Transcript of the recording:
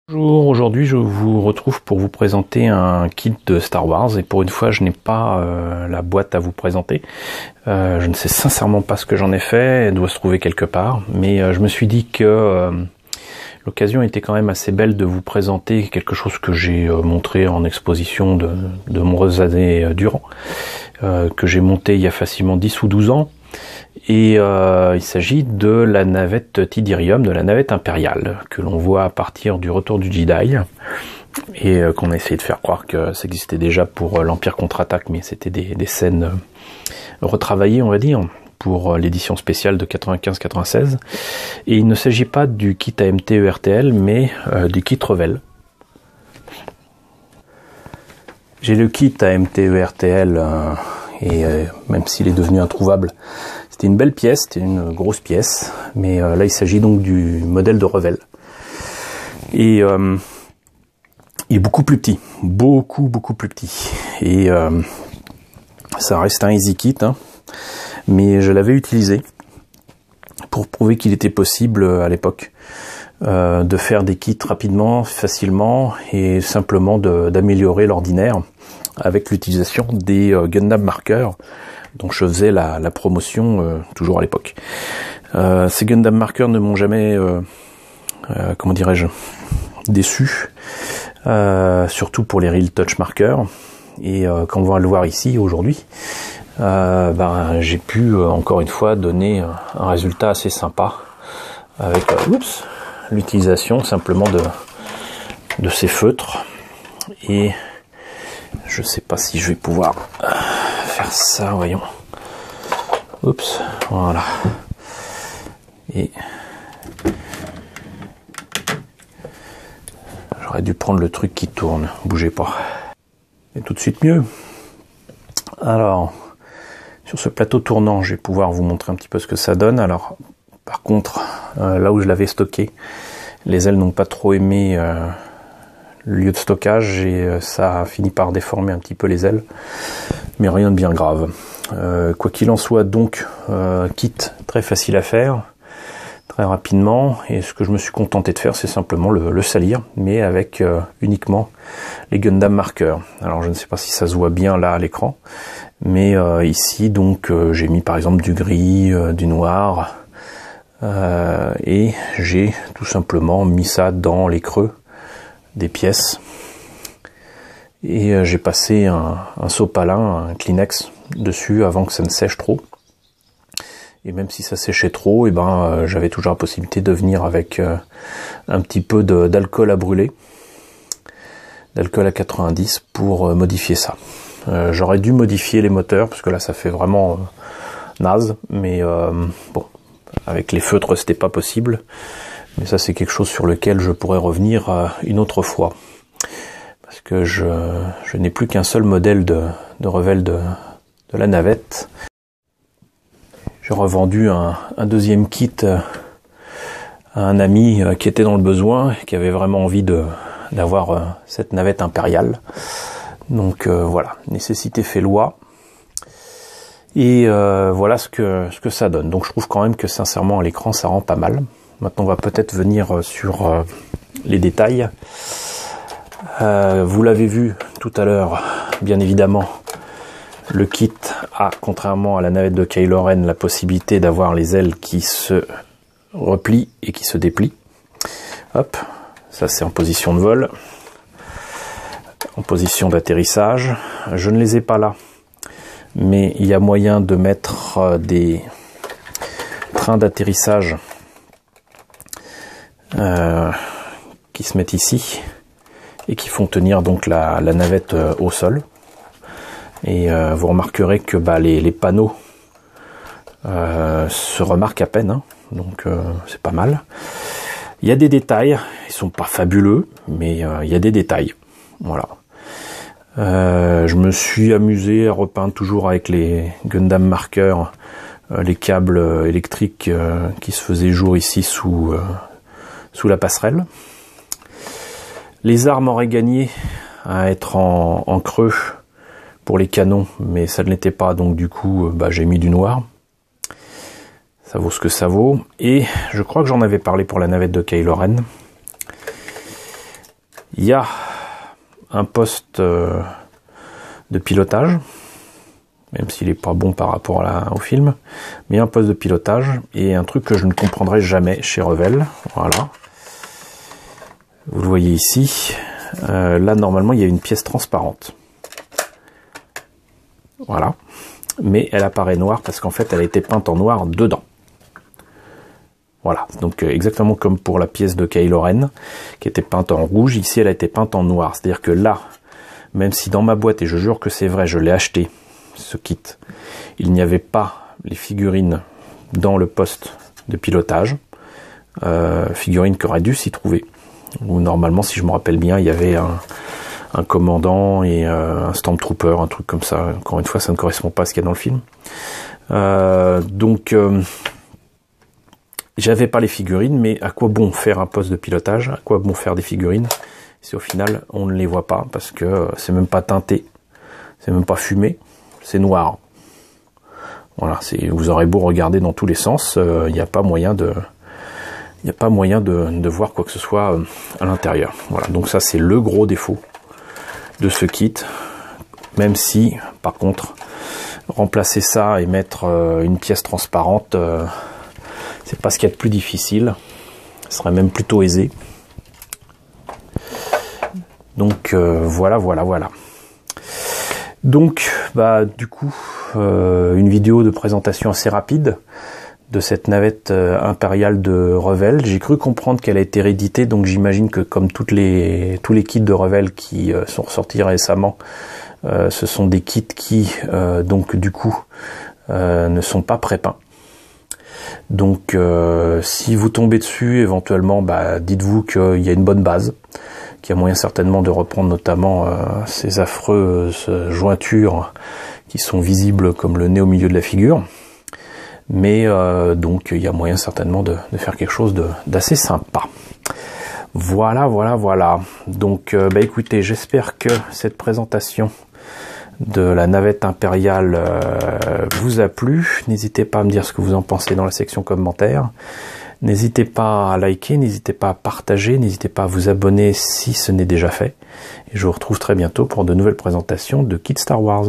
Bonjour, aujourd'hui je vous retrouve pour vous présenter un kit de Star Wars et pour une fois je n'ai pas la boîte à vous présenter. Je ne sais sincèrement pas ce que j'en ai fait, elle doit se trouver quelque part, mais je me suis dit que l'occasion était quand même assez belle de vous présenter quelque chose que j'ai montré en exposition de nombreuses années durant, que j'ai monté il y a facilement 10 ou 12 ans. Et il s'agit de la navette Tydirium, de la navette impériale, que l'on voit à partir du Retour du Jedi, et qu'on a essayé de faire croire que ça existait déjà pour l'Empire contre-attaque, mais c'était des scènes retravaillées, on va dire, pour l'édition spéciale de 95-96. Et il ne s'agit pas du kit AMT ERTL, mais du kit Revell. J'ai le kit AMT ERTL, et même s'il est devenu introuvable, c'était une belle pièce, c'était une grosse pièce, mais là il s'agit donc du modèle de Revell. Et il est beaucoup plus petit, beaucoup plus petit. Et ça reste un easy kit, hein, mais je l'avais utilisé pour prouver qu'il était possible à l'époque de faire des kits rapidement, facilement, et simplement d'améliorer l'ordinaire avec l'utilisation des Gundam marqueurs dont je faisais la promotion toujours à l'époque. Ces Gundam marqueurs ne m'ont jamais, comment dirais-je, déçu, surtout pour les Real Touch marqueurs. Et comme on va le voir ici aujourd'hui, j'ai pu encore une fois donner un résultat assez sympa avec l'utilisation simplement de ces feutres. Et je sais pas si je vais pouvoir faire ça, voyons. Oups, voilà. Et j'aurais dû prendre le truc qui tourne, bougez pas. Et tout de suite mieux. Alors, sur ce plateau tournant, je vais pouvoir vous montrer un petit peu ce que ça donne. Alors, par contre, là où je l'avais stocké, les ailes n'ont pas trop aimé le lieu de stockage et ça a fini par déformer un petit peu les ailes, mais rien de bien grave. Quoi qu'il en soit, donc, kit très facile à faire, très rapidement, et ce que je me suis contenté de faire, c'est simplement le salir, mais avec uniquement les Gundam marqueurs. Alors je ne sais pas si ça se voit bien là à l'écran, mais ici donc j'ai mis par exemple du gris, du noir, et j'ai tout simplement mis ça dans les creux des pièces, et j'ai passé un sopalin, un Kleenex dessus avant que ça ne sèche trop. Et même si ça séchait trop, j'avais toujours la possibilité de venir avec un petit peu d'alcool à brûler, d'alcool à 90 pour modifier ça. J'aurais dû modifier les moteurs parce que là ça fait vraiment naze, mais bon, avec les feutres c'était pas possible. Mais ça c'est quelque chose sur lequel je pourrais revenir une autre fois. Parce que je n'ai plus qu'un seul modèle de Revell de la navette. J'ai revendu un deuxième kit à un ami qui était dans le besoin, qui avait vraiment envie d'avoir cette navette impériale. Donc voilà, nécessité fait loi. Et voilà ce que ça donne. Donc je trouve quand même que sincèrement à l'écran ça rend pas mal. Maintenant on va peut-être venir sur les détails. Vous l'avez vu tout à l'heure, bien évidemment, le kit a, contrairement à la navette de Kylo Ren, la possibilité d'avoir les ailes qui se replient et qui se déplient. Hop, ça c'est en position de vol. En position d'atterrissage. Je ne les ai pas là, mais il y a moyen de mettre des trains d'atterrissage qui se mettent ici et qui font tenir donc la navette au sol. Et vous remarquerez que les panneaux se remarquent à peine, hein, donc c'est pas mal. Il y a des détails, ils sont pas fabuleux, mais il y a des détails. Voilà. Je me suis amusé à repeindre toujours avec les Gundam marqueurs les câbles électriques qui se faisaient jour ici sous la passerelle. Les armes auraient gagné à être en creux pour les canons, mais ça ne l'était pas, donc du coup j'ai mis du noir. Ça vaut ce que ça vaut. Et je crois que j'en avais parlé pour la navette de Kylo Ren. Il y a un poste de pilotage, même s'il n'est pas bon par rapport au film, mais un poste de pilotage et un truc que je ne comprendrai jamais chez Revell. Voilà. Vous le voyez ici. Là, normalement, il y a une pièce transparente. Voilà. Mais elle apparaît noire parce qu'en fait, elle a été peinte en noir dedans. Voilà. Donc, exactement comme pour la pièce de Kylo Ren, qui était peinte en rouge. Ici, elle a été peinte en noir. C'est-à-dire que là, même si dans ma boîte, et je jure que c'est vrai, je l'ai acheté, ce kit, il n'y avait pas les figurines dans le poste de pilotage. Figurines qui auraient dû s'y trouver. Où normalement, si je me rappelle bien, il y avait un commandant et un Stormtrooper, un truc comme ça. Encore une fois, ça ne correspond pas à ce qu'il y a dans le film. Donc, j'avais pas les figurines, mais à quoi bon faire un poste de pilotage? À quoi bon faire des figurines si au final, on ne les voit pas? Parce que c'est même pas teinté, c'est même pas fumé, c'est noir. Voilà, vous aurez beau regarder dans tous les sens, il n'y a pas moyen de... Il n'y a pas moyen de voir quoi que ce soit à l'intérieur. Voilà, donc ça c'est le gros défaut de ce kit. Même si, par contre, remplacer ça et mettre une pièce transparente, c'est pas ce qu'il y a de plus difficile. Ce serait même plutôt aisé. Donc voilà. Donc, du coup, une vidéo de présentation assez rapide de cette navette impériale de Revell. J'ai cru comprendre qu'elle a été rééditée, donc j'imagine que comme tous les kits de Revell qui sont ressortis récemment, ce sont des kits qui, donc du coup, ne sont pas pré-peints. Donc si vous tombez dessus, éventuellement, dites-vous qu'il y a une bonne base, qu'il y a moyen certainement de reprendre notamment ces affreuses jointures qui sont visibles comme le nez au milieu de la figure. Mais donc il y a moyen certainement de faire quelque chose d'assez sympa. Voilà. Donc écoutez, j'espère que cette présentation de la navette impériale vous a plu. N'hésitez pas à me dire ce que vous en pensez dans la section commentaires. N'hésitez pas à liker, n'hésitez pas à partager, n'hésitez pas à vous abonner si ce n'est déjà fait. Et je vous retrouve très bientôt pour de nouvelles présentations de kits Star Wars.